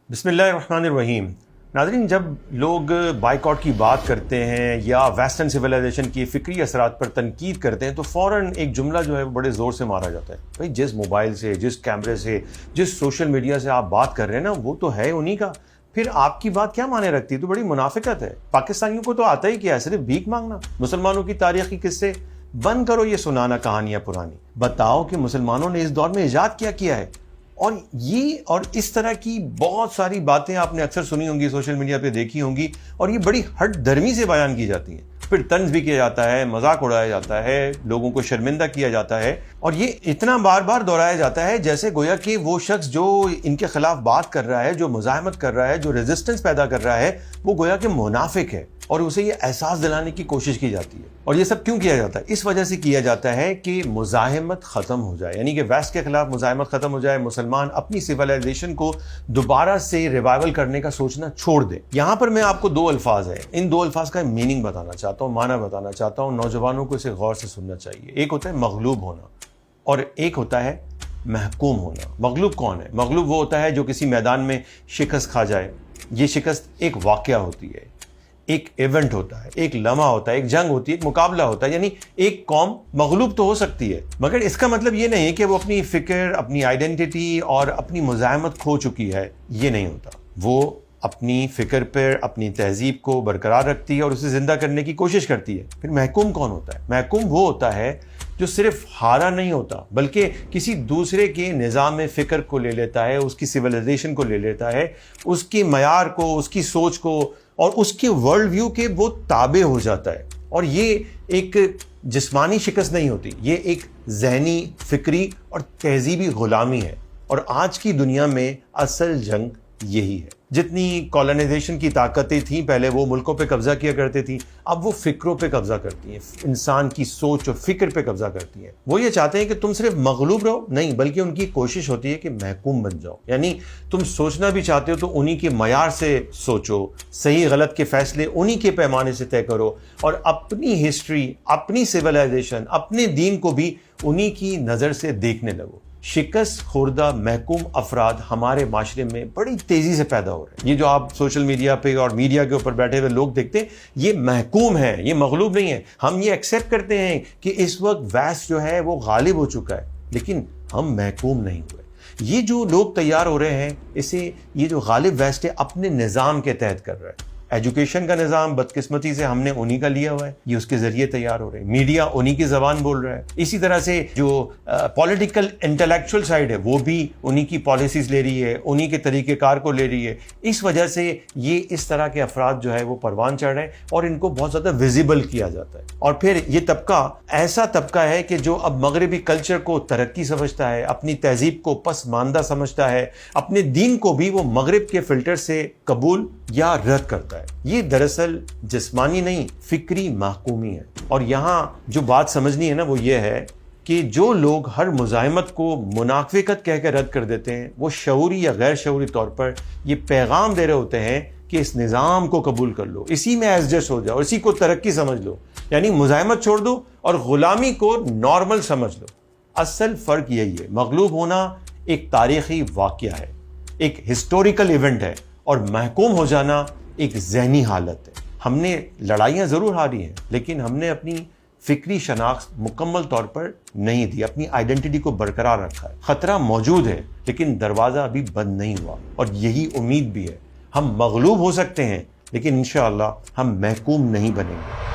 بسم اللہ الرحمن الرحیم۔ ناظرین، جب لوگ بائیکاٹ کی بات کرتے ہیں یا ویسٹرن سویلائزیشن کی فکری اثرات پر تنقید کرتے ہیں تو فوراً ایک جملہ جو ہے وہ بڑے زور سے مارا جاتا ہے، بھائی جس موبائل سے، جس کیمرے سے، جس سوشل میڈیا سے آپ بات کر رہے ہیں نا وہ تو ہے انہی کا، پھر آپ کی بات کیا مانے رکھتی ہے؟ تو بڑی منافقت ہے۔ پاکستانیوں کو تو آتا ہی کیا ہے، صرف بھیک مانگنا۔ مسلمانوں کی تاریخی قصے بند کرو، یہ سنانا کہانیاں پرانی، بتاؤ کہ مسلمانوں نے اس دور میں ایجاد کیا ہے۔ اور اس طرح کی بہت ساری باتیں آپ نے اکثر سنی ہوں گی، سوشل میڈیا پہ دیکھی ہوں گی، اور یہ بڑی ہٹ دھرمی سے بیان کی جاتی ہیں، پھر طنز بھی کیا جاتا ہے، مذاق اڑایا جاتا ہے، لوگوں کو شرمندہ کیا جاتا ہے، اور یہ اتنا بار بار دہرایا جاتا ہے جیسے گویا کہ وہ شخص جو ان کے خلاف بات کر رہا ہے، جو مزاحمت کر رہا ہے، جو ریزسٹنس پیدا کر رہا ہے، وہ گویا کہ منافق ہے، اور اسے یہ احساس دلانے کی کوشش کی جاتی ہے۔ اور یہ سب کیوں کیا جاتا ہے؟ اس وجہ سے کیا جاتا ہے کہ مزاحمت ختم ہو جائے، یعنی کہ ویسٹ کے خلاف مزاحمت ختم ہو جائے، مسلمان اپنی سویلائزیشن کو دوبارہ سے ریوائول کرنے کا سوچنا چھوڑ دے۔ یہاں پر میں آپ کو دو الفاظ ہیں، ان دو الفاظ کا میننگ بتانا چاہتا ہوں، معنی بتانا چاہتا ہوں، نوجوانوں کو اسے غور سے سننا چاہیے۔ ایک ہوتا ہے مغلوب ہونا اور ایک ہوتا ہے محکوم ہونا۔ مغلوب کون ہے؟ مغلوب وہ ہوتا ہے جو کسی میدان میں شکست کھا جائے۔ یہ شکست ایک واقعہ ہوتی ہے، ایک ایونٹ ہوتا ہے، ایک لمحہ ہوتا ہے، ایک جنگ ہوتی ہے، ایک مقابلہ ہوتا ہے، یعنی ایک قوم مغلوب تو ہو سکتی ہے، مگر اس کا مطلب یہ نہیں کہ وہ اپنی فکر، اپنی آئیڈینٹی اور اپنی مزاحمت کھو چکی ہے، یہ نہیں ہوتا۔ وہ اپنی فکر پر، اپنی تہذیب کو برقرار رکھتی ہے اور اسے زندہ کرنے کی کوشش کرتی ہے۔ پھر محکوم کون ہوتا ہے؟ محکوم وہ ہوتا ہے جو صرف ہارا نہیں ہوتا بلکہ کسی دوسرے کے نظام فکر کو لے لیتا ہے، اس کی سویلائزیشن کو لے لیتا ہے، اس کی معیار کو، اس کی سوچ کو اور اس کے ورلڈ ویو کے وہ تابع ہو جاتا ہے۔ اور یہ ایک جسمانی شکست نہیں ہوتی، یہ ایک ذہنی، فکری اور تہذیبی غلامی ہے، اور آج کی دنیا میں اصل جنگ یہی ہے۔ جتنی کالونائزیشن کی طاقتیں تھیں پہلے، وہ ملکوں پہ قبضہ کیا کرتے تھیں، اب وہ فکروں پہ قبضہ کرتی ہیں، انسان کی سوچ اور فکر پہ قبضہ کرتی ہیں۔ وہ یہ چاہتے ہیں کہ تم صرف مغلوب رہو، نہیں بلکہ ان کی کوشش ہوتی ہے کہ محکوم بن جاؤ، یعنی تم سوچنا بھی چاہتے ہو تو انہی کے معیار سے سوچو، صحیح غلط کے فیصلے انہی کے پیمانے سے طے کرو، اور اپنی ہسٹری، اپنی سویلائزیشن، اپنے دین کو بھی انہی کی نظر سے دیکھنے لگو۔ شکست خوردہ محکوم افراد ہمارے معاشرے میں بڑی تیزی سے پیدا ہو رہے ہیں۔ یہ جو آپ سوشل میڈیا پہ اور میڈیا کے اوپر بیٹھے ہوئے لوگ دیکھتے ہیں، یہ محکوم ہیں، یہ مغلوب نہیں ہیں۔ ہم یہ ایکسیپٹ کرتے ہیں کہ اس وقت ویسٹ جو ہے وہ غالب ہو چکا ہے، لیکن ہم محکوم نہیں ہوئے۔ یہ جو لوگ تیار ہو رہے ہیں، اسے یہ جو غالب ویسٹ ہے اپنے نظام کے تحت کر رہا ہے۔ ایجوکیشن کا نظام بدقسمتی سے ہم نے انہی کا لیا ہوا ہے، یہ اس کے ذریعے تیار ہو رہے ہیں۔ میڈیا انہی کی زبان بول رہا ہے۔ اسی طرح سے جو پولیٹیکل انٹلیکچوئل سائڈ ہے وہ بھی انہی کی پالیسیز لے رہی ہے، انہی کے طریقہ کار کو لے رہی ہے۔ اس وجہ سے یہ اس طرح کے افراد جو ہے وہ پروان چڑھ رہے ہیں اور ان کو بہت زیادہ ویزیبل کیا جاتا ہے۔ اور پھر یہ طبقہ ایسا طبقہ ہے کہ جو اب مغربی کلچر کو ترقی سمجھتا ہے، اپنی تہذیب کو پسماندہ سمجھتا ہے، اپنے دین کو بھی وہ مغرب کے فلٹر سے قبول یا رد کرتا ہے۔ یہ دراصل جسمانی نہیں، فکری محکومی ہے۔ اور یہاں جو بات سمجھنی ہے نا وہ یہ ہے کہ جو لوگ ہر مزاحمت کو منافقت کہہ کے رد کر دیتے ہیں، وہ شعوری یا غیر شعوری طور پر یہ پیغام دے رہے ہوتے ہیں کہ اس نظام کو قبول کر لو، اسی میں ایڈجسٹ ہو جاؤ، اسی کو ترقی سمجھ لو، یعنی مزاحمت چھوڑ دو اور غلامی کو نارمل سمجھ لو۔ اصل فرق یہی ہے، مغلوب ہونا ایک تاریخی واقعہ ہے، ایک ہسٹوریکل ایونٹ ہے، اور محکوم ہو جانا ایک ذہنی حالت ہے۔ ہم نے لڑائیاں ضرور ہاری ہیں، لیکن ہم نے اپنی فکری شناخت مکمل طور پر نہیں دی، اپنی آئیڈینٹی کو برقرار رکھا ہے۔ خطرہ موجود ہے لیکن دروازہ ابھی بند نہیں ہوا، اور یہی امید بھی ہے۔ ہم مغلوب ہو سکتے ہیں لیکن انشاءاللہ ہم محکوم نہیں بنیں گے۔